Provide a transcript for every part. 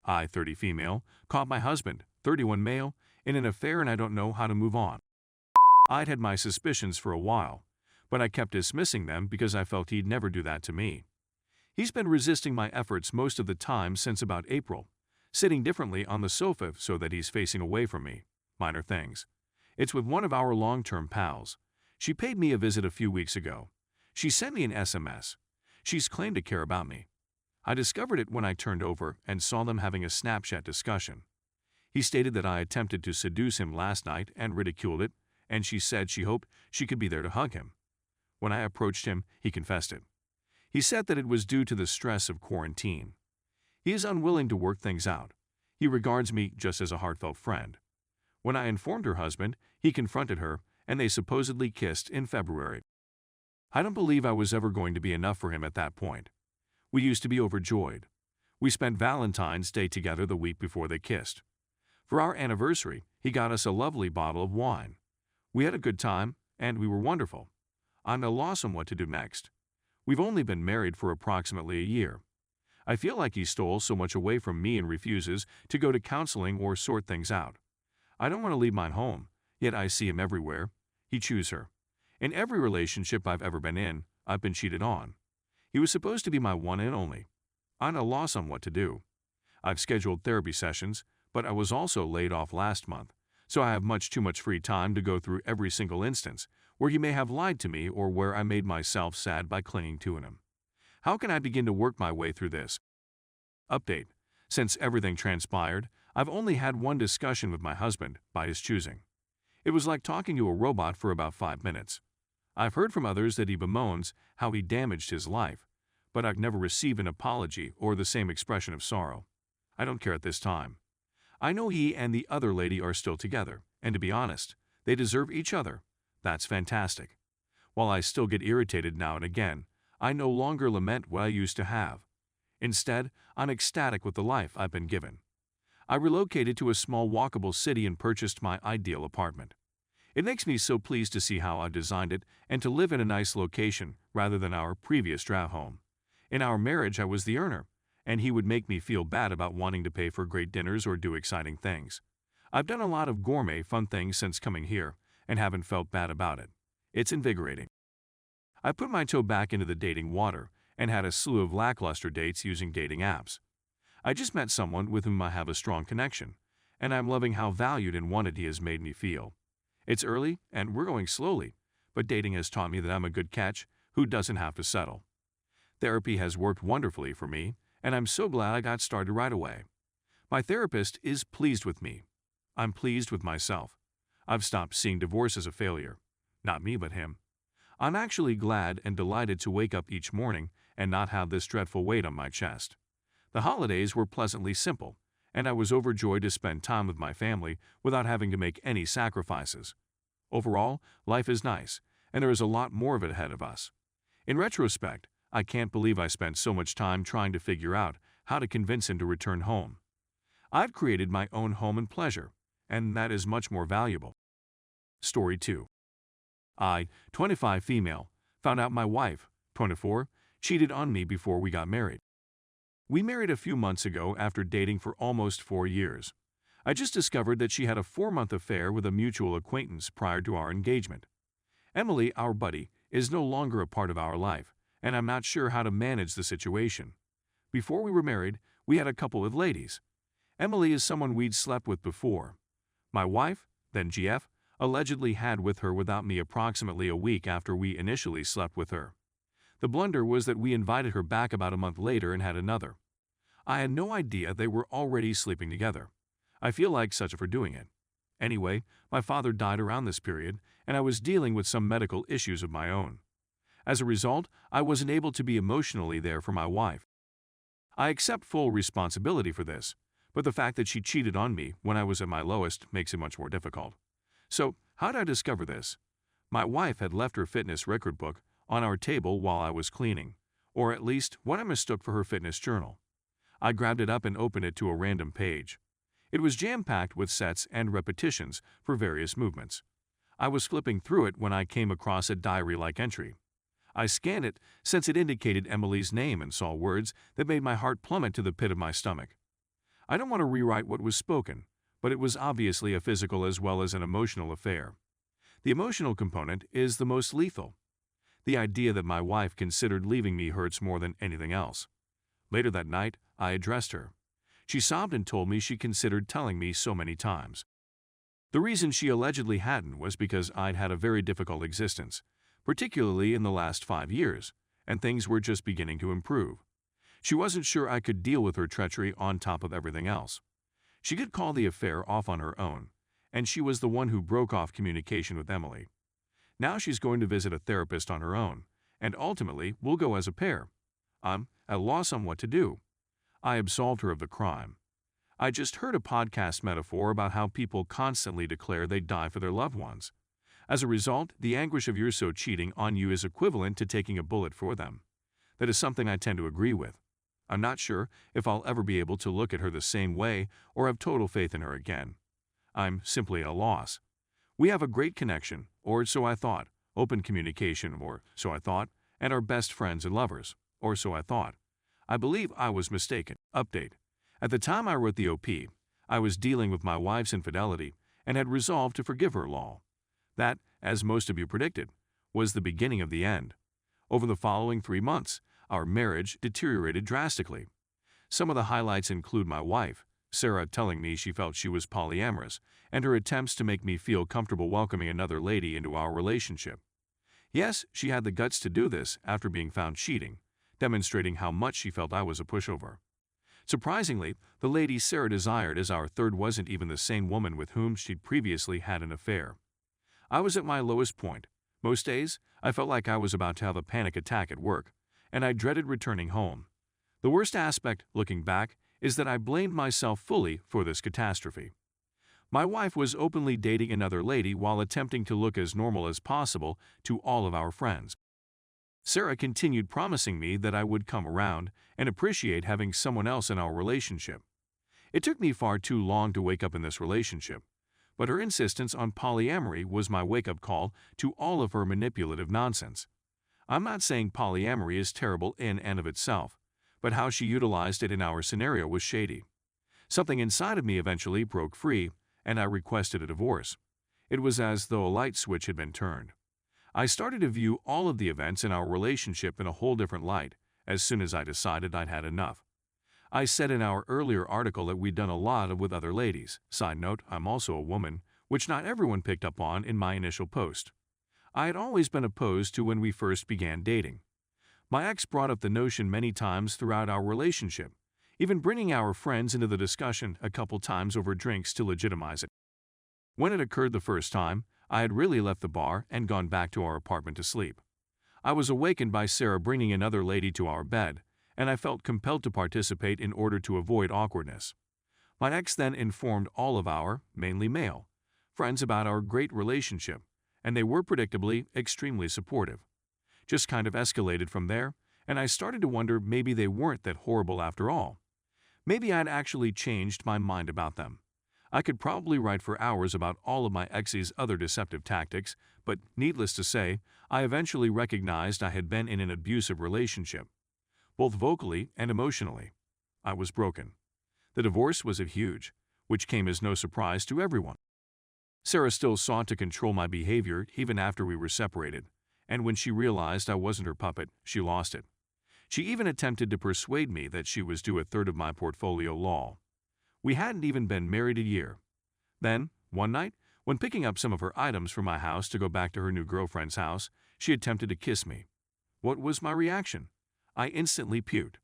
I, 30 female, caught my husband, 31 male, in an affair and I don't know how to move on. I'd had my suspicions for a while, but I kept dismissing them because I felt he'd never do that to me. He's been resisting my efforts most of the time since about April, sitting differently on the sofa so that he's facing away from me. Minor things. It's with one of our long-term pals. She paid me a visit a few weeks ago. She sent me an SMS. She's claimed to care about me. I discovered it when I turned over and saw them having a Snapchat discussion. He stated that I attempted to seduce him last night and ridiculed it, and she said she hoped she could be there to hug him. When I approached him, he confessed it. He said that it was due to the stress of quarantine. He is unwilling to work things out. He regards me just as a heartfelt friend. When I informed her husband, he confronted her, and they supposedly kissed in February. I don't believe I was ever going to be enough for him at that point. We used to be overjoyed. We spent Valentine's Day together the week before they kissed. For our anniversary, he got us a lovely bottle of wine. We had a good time, and we were wonderful. I'm at a loss on what to do next. We've only been married for approximately a year. I feel like he stole so much away from me and refuses to go to counseling or sort things out. I don't want to leave my home, yet I see him everywhere. He chews her. In every relationship I've ever been in, I've been cheated on. He was supposed to be my one and only. I'm at a loss on what to do. I've scheduled therapy sessions, but I was also laid off last month, so I have much too much free time to go through every single instance where he may have lied to me or where I made myself sad by clinging to him. How can I begin to work my way through this? Update. Since everything transpired, I've only had one discussion with my husband, by his choosing. It was like talking to a robot for about 5 minutes. I've heard from others that he bemoans how he damaged his life, but I've never received an apology or the same expression of sorrow. I don't care at this time. I know he and the other lady are still together, and to be honest, they deserve each other. That's fantastic. While I still get irritated now and again, I no longer lament what I used to have. Instead, I'm ecstatic with the life I've been given. I relocated to a small walkable city and purchased my ideal apartment. It makes me so pleased to see how I've designed it and to live in a nice location rather than our previous draft home. In our marriage, I was the earner, and he would make me feel bad about wanting to pay for great dinners or do exciting things. I've done a lot of gourmet fun things since coming here and haven't felt bad about it. It's invigorating. I put my toe back into the dating water and had a slew of lackluster dates using dating apps. I just met someone with whom I have a strong connection, and I'm loving how valued and wanted he has made me feel. It's early, and we're going slowly, but dating has taught me that I'm a good catch who doesn't have to settle. Therapy has worked wonderfully for me, and I'm so glad I got started right away. My therapist is pleased with me. I'm pleased with myself. I've stopped seeing divorce as a failure. Not me, but him. I'm actually glad and delighted to wake up each morning and not have this dreadful weight on my chest. The holidays were pleasantly simple, and I was overjoyed to spend time with my family without having to make any sacrifices. Overall, life is nice, and there is a lot more of it ahead of us. In retrospect, I can't believe I spent so much time trying to figure out how to convince him to return home. I've created my own home and pleasure, and that is much more valuable. Story 2. I, 25 female, found out my wife, 24, cheated on me before we got married. We married a few months ago after dating for almost 4 years. I just discovered that she had a 4-month affair with a mutual acquaintance prior to our engagement. Emily, our buddy, is no longer a part of our life, and I'm not sure how to manage the situation. Before we were married, we had a couple of ladies. Emily is someone we'd slept with before. My wife, then GF, allegedly had with her without me approximately a week after we initially slept with her. The blunder was that we invited her back about a month later and had another. I had no idea they were already sleeping together. I feel like such for doing it. Anyway, my father died around this period, and I was dealing with some medical issues of my own. As a result, I wasn't able to be emotionally there for my wife. I accept full responsibility for this, but the fact that she cheated on me when I was at my lowest makes it much more difficult. So, how did I discover this? My wife had left her fitness record book on our table while I was cleaning, or at least what I mistook for her fitness journal. I grabbed it up and opened it to a random page. It was jam-packed with sets and repetitions for various movements. I was flipping through it when I came across a diary-like entry. I scanned it since it indicated Emily's name and saw words that made my heart plummet to the pit of my stomach. I don't want to rewrite what was spoken, but it was obviously a physical as well as an emotional affair. The emotional component is the most lethal. The idea that my wife considered leaving me hurts more than anything else. Later that night, I addressed her. She sobbed and told me she considered telling me so many times. The reason she allegedly hadn't was because I'd had a very difficult existence, particularly in the last 5 years, and things were just beginning to improve. She wasn't sure I could deal with her treachery on top of everything else. She could call the affair off on her own, and she was the one who broke off communication with Emily. Now she's going to visit a therapist on her own, and ultimately we'll go as a pair. I'm at a loss on what to do. I absolved her of the crime. I just heard a podcast metaphor about how people constantly declare they die for their loved ones. As a result, the anguish of your so cheating on you is equivalent to taking a bullet for them. That is something I tend to agree with. I'm not sure if I'll ever be able to look at her the same way or have total faith in her again. I'm simply at a loss. We have a great connection, or so I thought, open communication, or so I thought, and are best friends and lovers, or so I thought. I believe I was mistaken. Update. At the time I wrote the OP, I was dealing with my wife's infidelity and had resolved to forgive her. Lol. That, as most of you predicted, was the beginning of the end. Over the following 3 months, our marriage deteriorated drastically. Some of the highlights include my wife, Sarah, telling me she felt she was polyamorous, and her attempts to make me feel comfortable welcoming another lady into our relationship. Yes, she had the guts to do this after being found cheating, demonstrating how much she felt I was a pushover. Surprisingly, the lady Sarah desired as our third wasn't even the same woman with whom she'd previously had an affair. I was at my lowest point. Most days, I felt like I was about to have a panic attack at work, and I dreaded returning home. The worst aspect, looking back, is that I blamed myself fully for this catastrophe. My wife was openly dating another lady while attempting to look as normal as possible to all of our friends. Sarah continued promising me that I would come around and appreciate having someone else in our relationship. It took me far too long to wake up in this relationship, but her insistence on polyamory was my wake-up call to all of her manipulative nonsense. I'm not saying polyamory is terrible in and of itself, but how she utilized it in our scenario was shady. Something inside of me eventually broke free, and I requested a divorce. It was as though a light switch had been turned. I started to view all of the events in our relationship in a whole different light as soon as I decided I'd had enough. I said in our earlier article that we'd done a lot with other ladies. Side note, I'm also a woman, which not everyone picked up on in my initial post. I had always been opposed to when we first began dating. My ex brought up the notion many times throughout our relationship, even bringing our friends into the discussion a couple times over drinks to legitimize it. When it occurred the first time, I had really left the bar and gone back to our apartment to sleep. I was awakened by Sarah bringing another lady to our bed, and I felt compelled to participate in order to avoid awkwardness. My ex then informed all of our, mainly male, friends about our great relationship, and they were predictably extremely supportive. Just kind of escalated from there, and I started to wonder maybe they weren't that horrible after all. Maybe I'd actually changed my mind about them. I could probably write for hours about all of my ex's other deceptive tactics, but needless to say, I eventually recognized I had been in an abusive relationship, both vocally and emotionally. I was broken. The divorce was huge, which came as no surprise to everyone. Sarah still sought to control my behavior even after we were separated, and when she realized I wasn't her puppet, she lost it. She even attempted to persuade me that she was due a third of my portfolio. Lol. We hadn't even been married a year. Then, one night, when picking up some of her items from my house to go back to her new girlfriend's house, she attempted to kiss me. What was my reaction? I instantly puked.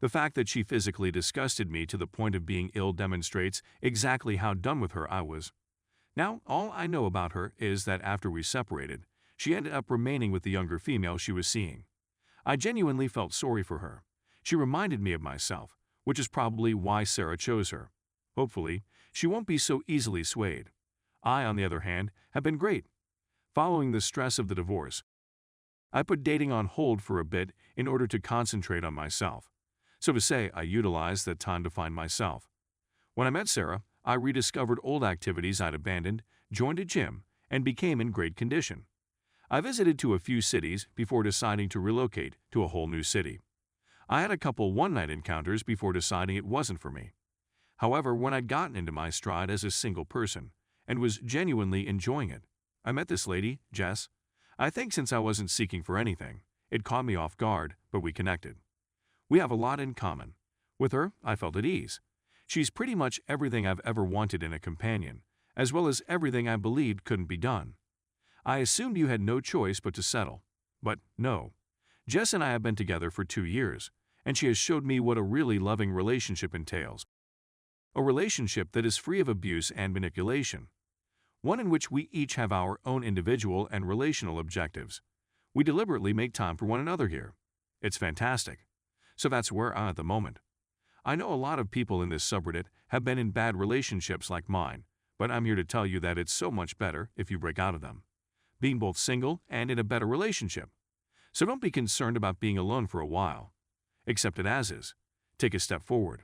The fact that she physically disgusted me to the point of being ill demonstrates exactly how done with her I was. Now, all I know about her is that after we separated, she ended up remaining with the younger female she was seeing. I genuinely felt sorry for her. She reminded me of myself, which is probably why Sarah chose her. Hopefully, she won't be so easily swayed. I, on the other hand, have been great. Following the stress of the divorce, I put dating on hold for a bit in order to concentrate on myself. So to say, I utilized that time to find myself. When I met Sarah, I rediscovered old activities I'd abandoned, joined a gym, and became in great condition. I visited to a few cities before deciding to relocate to a whole new city. I had a couple one-night encounters before deciding it wasn't for me. However, when I'd gotten into my stride as a single person and was genuinely enjoying it, I met this lady, Jess. I think since I wasn't seeking for anything, it caught me off guard, but we connected. We have a lot in common. With her, I felt at ease. She's pretty much everything I've ever wanted in a companion, as well as everything I believed couldn't be done. I assumed you had no choice but to settle. But no. Jess and I have been together for 2 years, and she has showed me what a really loving relationship entails. A relationship that is free of abuse and manipulation. One in which we each have our own individual and relational objectives. We deliberately make time for one another here. It's fantastic. So that's where I'm at the moment. I know a lot of people in this subreddit have been in bad relationships like mine, but I'm here to tell you that it's so much better if you break out of them, being both single and in a better relationship. So don't be concerned about being alone for a while. Accept it as is. Take a step forward.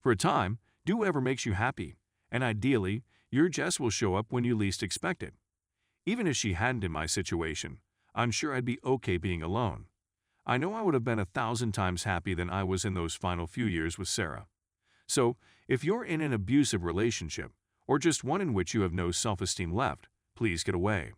For a time, do whatever makes you happy, and ideally, your Jess will show up when you least expect it. Even if she hadn't in my situation, I'm sure I'd be okay being alone. I know I would have been 1,000 times happy than I was in those final few years with Sarah. So, if you're in an abusive relationship, or just one in which you have no self-esteem left, please get away.